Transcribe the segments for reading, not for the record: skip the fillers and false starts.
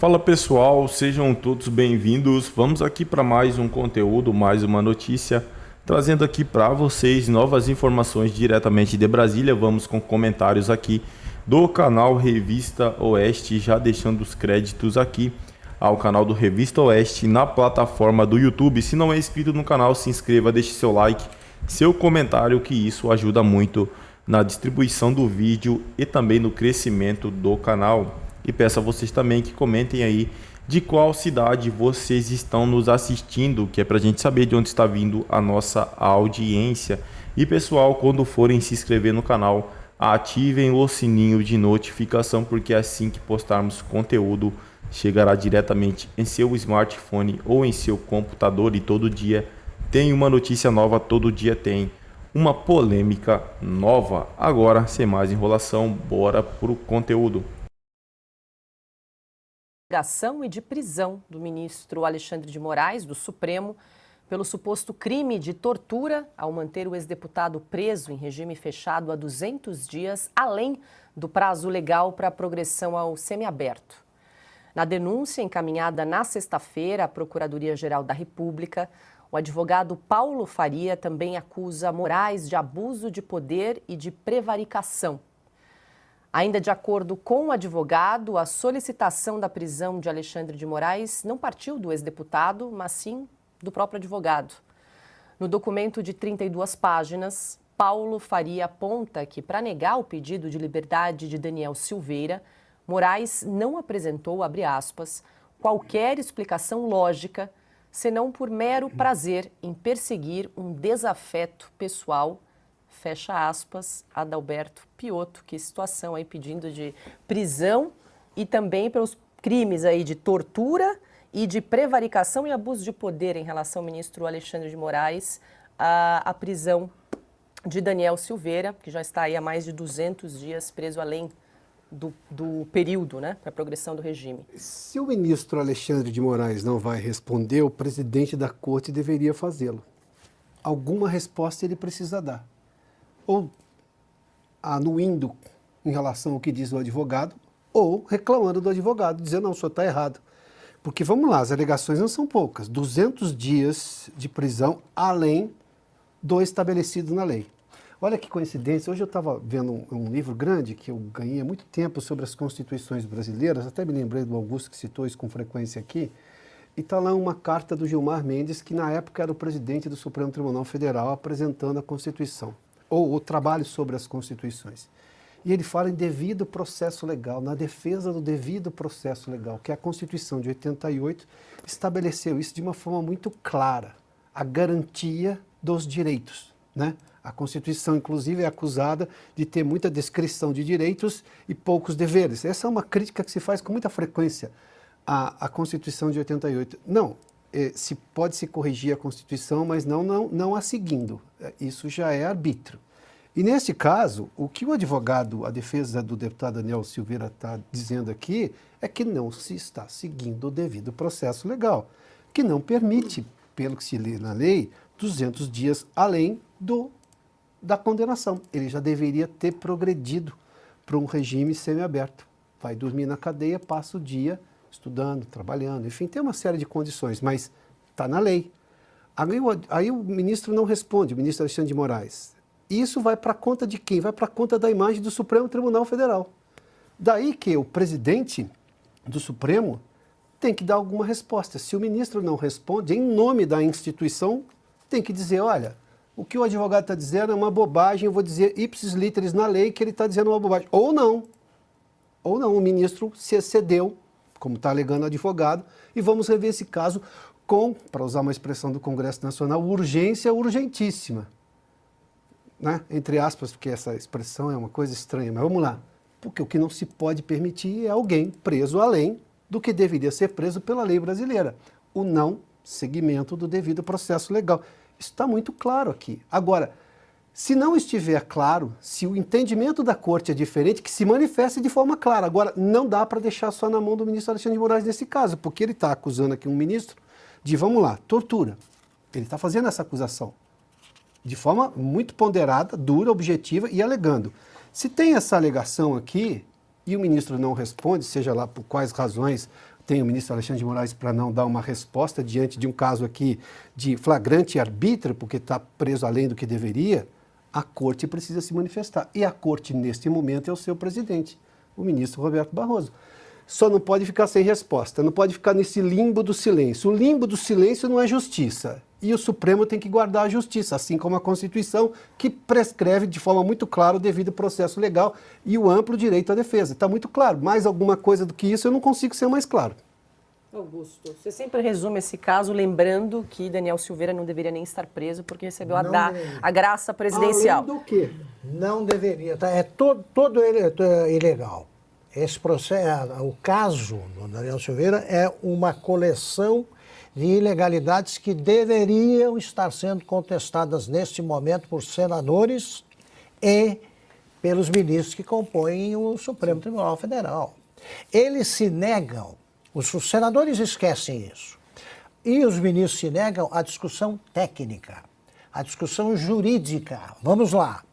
Fala pessoal, sejam todos bem-vindos. Vamos aqui para mais um conteúdo, mais uma notícia, trazendo aqui para vocês novas informações diretamente de Brasília. Vamos com comentários aqui do canal Revista Oeste, já deixando os créditos aqui ao canal do Revista Oeste na plataforma do YouTube. Se não é inscrito no canal, se inscreva, deixe seu like, seu comentário, que isso ajuda muito na distribuição do vídeo e também no crescimento do canal. E peço a vocês também que comentem aí de qual cidade vocês estão nos assistindo, que é para a gente saber de onde está vindo a nossa audiência. E pessoal, quando forem se inscrever no canal, ativem o sininho de notificação, porque assim que postarmos conteúdo, chegará diretamente em seu smartphone ou em seu computador. E todo dia tem uma notícia nova, todo dia tem uma polêmica nova. Agora, sem mais enrolação, bora pro conteúdo. E de prisão do ministro Alexandre de Moraes, do Supremo, pelo suposto crime de tortura ao manter o ex-deputado preso em regime fechado há 200 dias, além do prazo legal para a progressão ao semiaberto. Na denúncia encaminhada na sexta-feira à Procuradoria-Geral da República, o advogado Paulo Faria também acusa Moraes de abuso de poder e de prevaricação. Ainda de acordo com o advogado, a solicitação da prisão de Alexandre de Moraes não partiu do ex-deputado, mas sim do próprio advogado. No documento de 32 páginas, Paulo Faria aponta que, para negar o pedido de liberdade de Daniel Silveira, Moraes não apresentou, abre aspas, qualquer explicação lógica, senão por mero prazer em perseguir um desafeto pessoal, fecha aspas, Adalberto Piotto. Que situação aí, pedindo de prisão e também pelos crimes aí de tortura e de prevaricação e abuso de poder em relação ao ministro Alexandre de Moraes, a prisão de Daniel Silveira, que já está aí há mais de 200 dias preso além do período, né, para a progressão do regime. Se o ministro Alexandre de Moraes não vai responder, o presidente da corte deveria fazê-lo. Alguma resposta ele precisa dar. Ou anuindo em relação ao que diz o advogado, ou reclamando do advogado, dizendo, não, o senhor está errado. Porque, vamos lá, as alegações não são poucas. 200 dias de prisão, além do estabelecido na lei. Olha que coincidência, hoje eu estava vendo um livro grande que eu ganhei há muito tempo sobre as constituições brasileiras, até me lembrei do Augusto que citou isso com frequência aqui, e está lá uma carta do Gilmar Mendes, que na época era o presidente do Supremo Tribunal Federal, apresentando a Constituição, ou o trabalho sobre as Constituições. E ele fala em devido processo legal, na defesa do devido processo legal, que a Constituição de 88 estabeleceu isso de uma forma muito clara, a garantia dos direitos, né? A Constituição, inclusive, é acusada de ter muita descrição de direitos e poucos deveres. Essa é uma crítica que se faz com muita frequência à Constituição de 88. Não, se pode se corrigir a Constituição, mas não a seguindo. Isso já é arbítrio. E nesse caso, o que o advogado, a defesa do deputado Daniel Silveira está dizendo aqui é que não se está seguindo o devido processo legal, que não permite, pelo que se lê na lei, 200 dias além da condenação. Ele já deveria ter progredido para um regime semiaberto. Vai dormir na cadeia, passa o dia estudando, trabalhando, enfim, tem uma série de condições, mas está na lei. Aí o ministro não responde, o ministro Alexandre de Moraes. Isso vai para a conta de quem? Vai para a conta da imagem do Supremo Tribunal Federal. Daí que o presidente do Supremo tem que dar alguma resposta. Se o ministro não responde, em nome da instituição, tem que dizer, olha, o que o advogado está dizendo é uma bobagem, eu vou dizer ipsis literis na lei que ele está dizendo uma bobagem. Ou não, o ministro se excedeu, como está alegando o advogado, e vamos rever esse caso com, para usar uma expressão do Congresso Nacional, urgência urgentíssima. Né? Entre aspas, porque essa expressão é uma coisa estranha, mas vamos lá. Porque o que não se pode permitir é alguém preso além do que deveria ser preso pela lei brasileira. O não seguimento do devido processo legal. Isso está muito claro aqui. Agora, se não estiver claro, se o entendimento da corte é diferente, que se manifeste de forma clara. Agora, não dá para deixar só na mão do ministro Alexandre de Moraes nesse caso, porque ele está acusando aqui um ministro de, vamos lá, tortura. Ele está fazendo essa acusação de forma muito ponderada, dura, objetiva e alegando. Se tem essa alegação aqui e o ministro não responde, seja lá por quais razões tem o ministro Alexandre de Moraes para não dar uma resposta diante de um caso aqui de flagrante arbítrio, porque está preso além do que deveria, a corte precisa se manifestar. E a corte, neste momento, é o seu presidente, o ministro Roberto Barroso. Só não pode ficar sem resposta, não pode ficar nesse limbo do silêncio. O limbo do silêncio não é justiça. E o Supremo tem que guardar a justiça, assim como a Constituição, que prescreve de forma muito clara o devido processo legal e o amplo direito à defesa. Está muito claro. Mais alguma coisa do que isso, eu não consigo ser mais claro. Augusto, você sempre resume esse caso lembrando que Daniel Silveira não deveria nem estar preso porque recebeu a graça presidencial. Além do quê? Não deveria. Tá? É todo ilegal. Esse processo, o caso do Daniel Silveira é uma coleção de ilegalidades que deveriam estar sendo contestadas neste momento por senadores e pelos ministros que compõem o Supremo Tribunal Federal. Eles se negam, os senadores esquecem isso, e os ministros se negam à discussão técnica, à discussão jurídica. Vamos lá.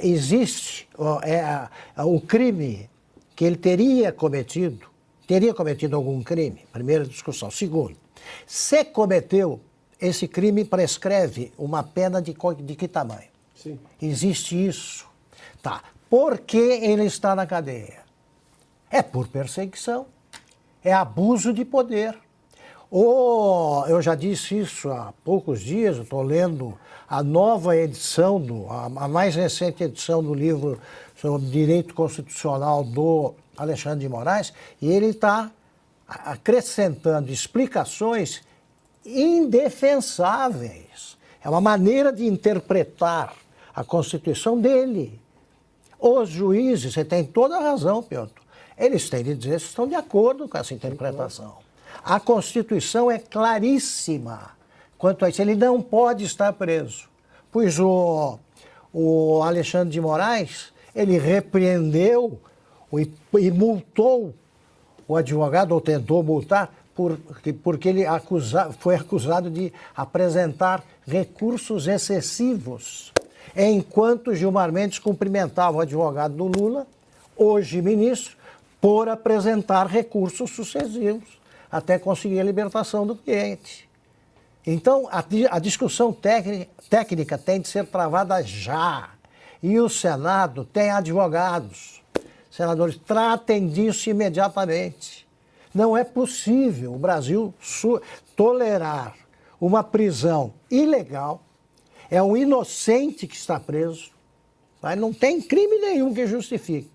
Existe o crime que ele teria cometido algum crime, primeira discussão. Segundo, se cometeu, esse crime prescreve uma pena de que tamanho? Sim. Existe isso. Tá. Por que ele está na cadeia? É por perseguição, é abuso de poder. Eu já disse isso há poucos dias, eu estou lendo a nova edição, a mais recente edição do livro sobre direito constitucional do Alexandre de Moraes, e ele está acrescentando explicações indefensáveis. É uma maneira de interpretar a Constituição dele. Os juízes, você tem toda a razão, Piotr, eles têm de dizer se estão de acordo com essa interpretação. A Constituição é claríssima quanto a isso. Ele não pode estar preso, pois o Alexandre de Moraes, ele repreendeu e multou o advogado, ou tentou multar, porque ele foi acusado de apresentar recursos excessivos, enquanto Gilmar Mendes cumprimentava o advogado do Lula, hoje ministro, por apresentar recursos sucessivos, até conseguir a libertação do cliente. Então, a discussão técnica tem de ser travada já. E o Senado tem advogados. Senadores, tratem disso imediatamente. Não é possível o Brasil tolerar uma prisão ilegal. É um inocente que está preso. Mas não tem crime nenhum que justifique.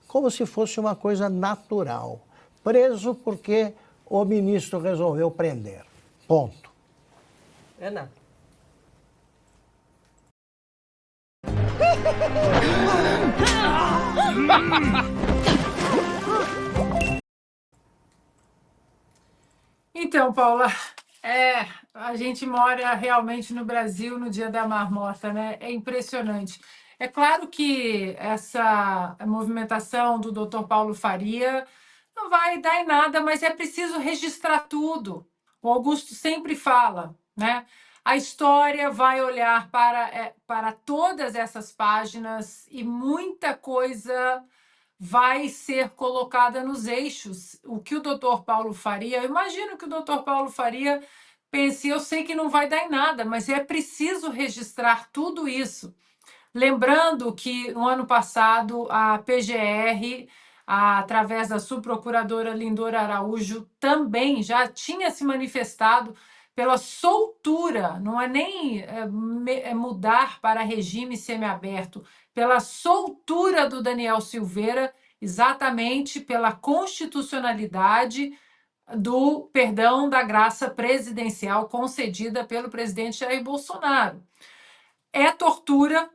Como se fosse uma coisa natural. Preso porque o ministro resolveu prender. Ponto. Ana. Então, Paula, a gente mora realmente no Brasil no dia da marmota, né? É impressionante. É claro que essa movimentação do Dr. Paulo Faria não vai dar em nada, mas é preciso registrar tudo. O Augusto sempre fala, né? A história vai olhar para todas essas páginas e muita coisa vai ser colocada nos eixos. O que o doutor Paulo Faria, eu imagino que o doutor Paulo Faria pense, eu sei que não vai dar em nada, mas é preciso registrar tudo isso. Lembrando que no ano passado a PGR, através da subprocuradora Lindora Araújo, também já tinha se manifestado pela soltura, não é nem mudar para regime semiaberto, pela soltura do Daniel Silveira, exatamente pela constitucionalidade do perdão da graça presidencial concedida pelo presidente Jair Bolsonaro. É tortura,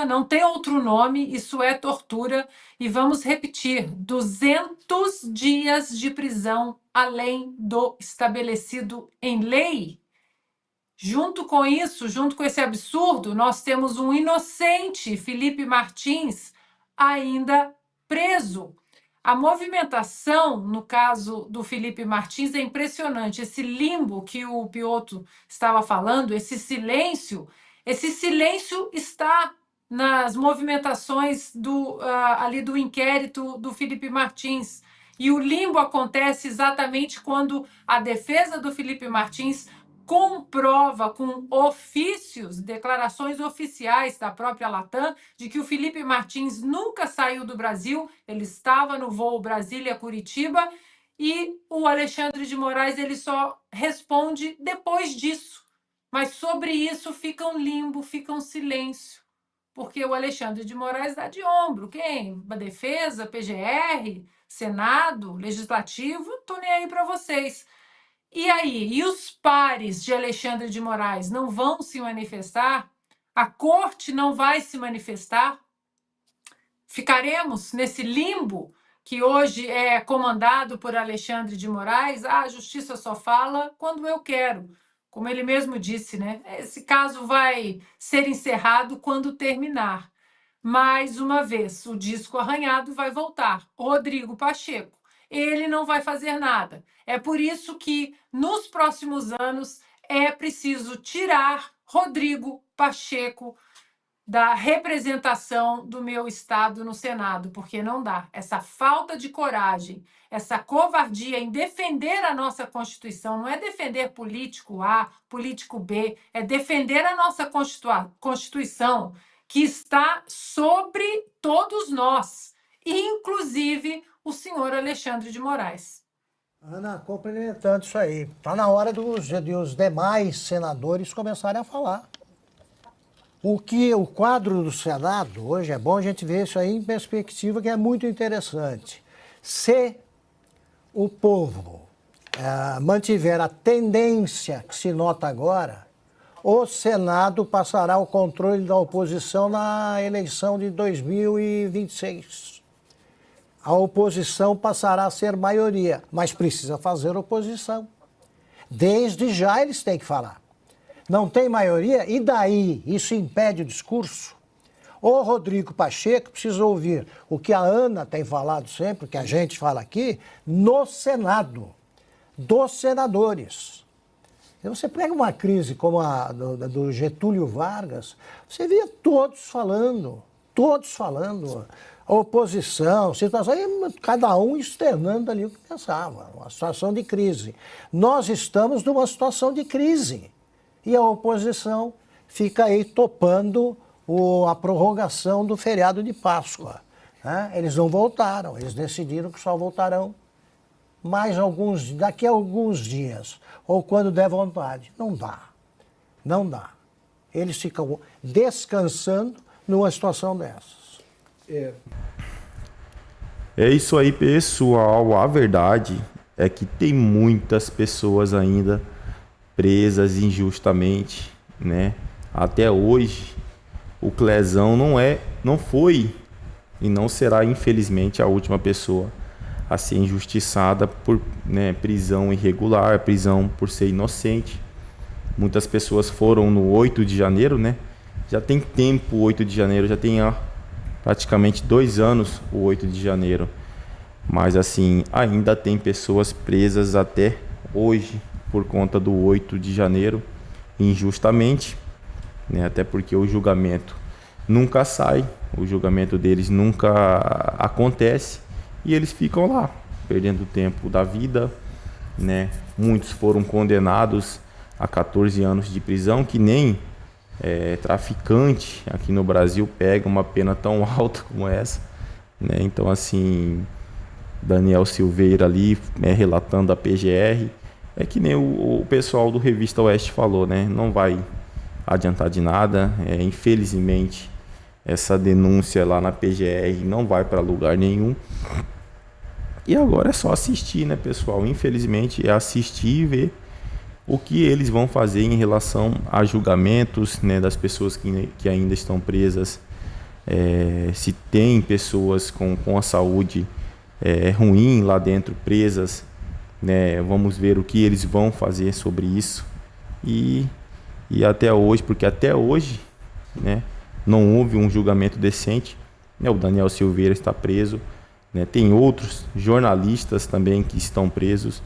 não tem outro nome, isso é tortura. E vamos repetir, 200 dias de prisão além do estabelecido em lei. Junto com isso, junto com esse absurdo, nós temos um inocente, Felipe Martins, ainda preso. A movimentação, no caso do Felipe Martins, é impressionante. Esse limbo que o Piotr estava falando, esse silêncio está nas movimentações ali do inquérito do Felipe Martins. E o limbo acontece exatamente quando a defesa do Felipe Martins comprova com ofícios, declarações oficiais da própria Latam, de que o Felipe Martins nunca saiu do Brasil, ele estava no voo Brasília-Curitiba, e o Alexandre de Moraes ele só responde depois disso. Mas sobre isso fica um limbo, fica um silêncio. Porque o Alexandre de Moraes dá de ombro. Quem? A defesa, PGR, Senado, Legislativo, estou nem aí para vocês. E aí? E os pares de Alexandre de Moraes não vão se manifestar? A corte não vai se manifestar? Ficaremos nesse limbo que hoje é comandado por Alexandre de Moraes? A justiça só fala quando eu quero. Como ele mesmo disse, né? Esse caso vai ser encerrado quando terminar. Mais uma vez, o disco arranhado vai voltar. Rodrigo Pacheco. Ele não vai fazer nada. É por isso que, nos próximos anos, é preciso tirar Rodrigo Pacheco da representação do meu estado no Senado, porque não dá. Essa falta de coragem, essa covardia em defender a nossa Constituição, não é defender político A, político B, é defender a nossa Constituição, que está sobre todos nós, inclusive o senhor Alexandre de Moraes. Ana, complementando isso aí, está na hora dos demais senadores começarem a falar. O quadro do Senado, hoje é bom a gente ver isso aí em perspectiva, que é muito interessante. Se o povo mantiver a tendência que se nota agora, o Senado passará o controle da oposição na eleição de 2026. A oposição passará a ser maioria, mas precisa fazer oposição. Desde já eles têm que falar. Não tem maioria, e daí? Isso impede o discurso? O Rodrigo Pacheco precisa ouvir o que a Ana tem falado sempre, o que a gente fala aqui, no Senado, dos senadores. E você pega uma crise como a do Getúlio Vargas, você via todos falando, oposição, situação, cada um externando ali o que pensava, uma situação de crise. Nós estamos numa situação de crise. E a oposição fica aí topando a prorrogação do feriado de Páscoa. Né? Eles não voltaram, eles decidiram que só voltarão daqui a alguns dias, ou quando der vontade. Não dá. Eles ficam descansando numa situação dessas. É isso aí, pessoal. A verdade é que tem muitas pessoas ainda presas injustamente, né? Até hoje, o Clezão não foi e não será, infelizmente, a última pessoa a ser injustiçada por, né, prisão irregular, prisão por ser inocente. Muitas pessoas foram no 8 de janeiro, né? Já tem tempo o 8 de janeiro, já tem praticamente 2 anos o 8 de janeiro. Mas assim, ainda tem pessoas presas até hoje por conta do 8 de janeiro, injustamente, né? Até porque o julgamento nunca sai, o julgamento deles nunca acontece e eles ficam lá, perdendo o tempo da vida, né? Muitos foram condenados a 14 anos de prisão, que nem traficante aqui no Brasil pega uma pena tão alta como essa, né? Então assim, Daniel Silveira ali relatando a PGR, é que nem o pessoal do Revista Oeste falou, né? Não vai adiantar de nada. Infelizmente, essa denúncia lá na PGR não vai para lugar nenhum. E agora é só assistir, né, pessoal? Infelizmente, é assistir e ver o que eles vão fazer em relação a julgamentos, né, das pessoas que ainda estão presas. Se tem pessoas com a saúde ruim lá dentro, presas, né, vamos ver o que eles vão fazer sobre isso. E até hoje, porque até hoje, né, não houve um julgamento decente, né? O Daniel Silveira está preso, né? Tem outros jornalistas também que estão presos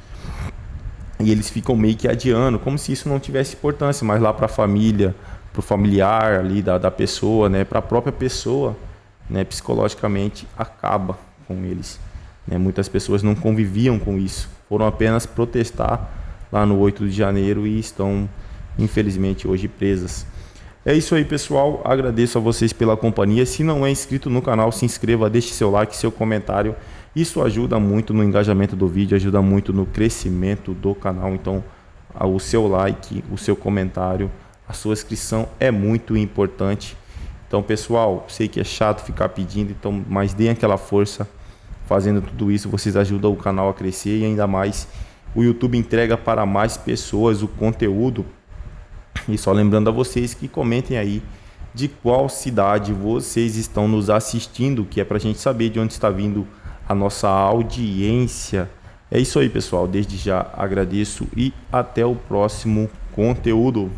e eles ficam meio que adiando, como se isso não tivesse importância, mas lá para a família, para o familiar ali da pessoa, né, para a própria pessoa, né, psicologicamente acaba com eles. né? Muitas pessoas não conviviam com isso, foram apenas protestar lá no 8 de janeiro e estão, infelizmente, hoje presas. É isso aí, pessoal. Agradeço a vocês pela companhia. Se não é inscrito no canal, se inscreva, deixe seu like, seu comentário. Isso ajuda muito no engajamento do vídeo, ajuda muito no crescimento do canal. Então, o seu like, o seu comentário, a sua inscrição é muito importante. Então, pessoal, sei que é chato ficar pedindo, então, mas deem aquela força. Fazendo tudo isso, vocês ajudam o canal a crescer e ainda mais o YouTube entrega para mais pessoas o conteúdo. E só lembrando a vocês que comentem aí de qual cidade vocês estão nos assistindo, que é para a gente saber de onde está vindo a nossa audiência. É isso aí, pessoal. Desde já agradeço e até o próximo conteúdo.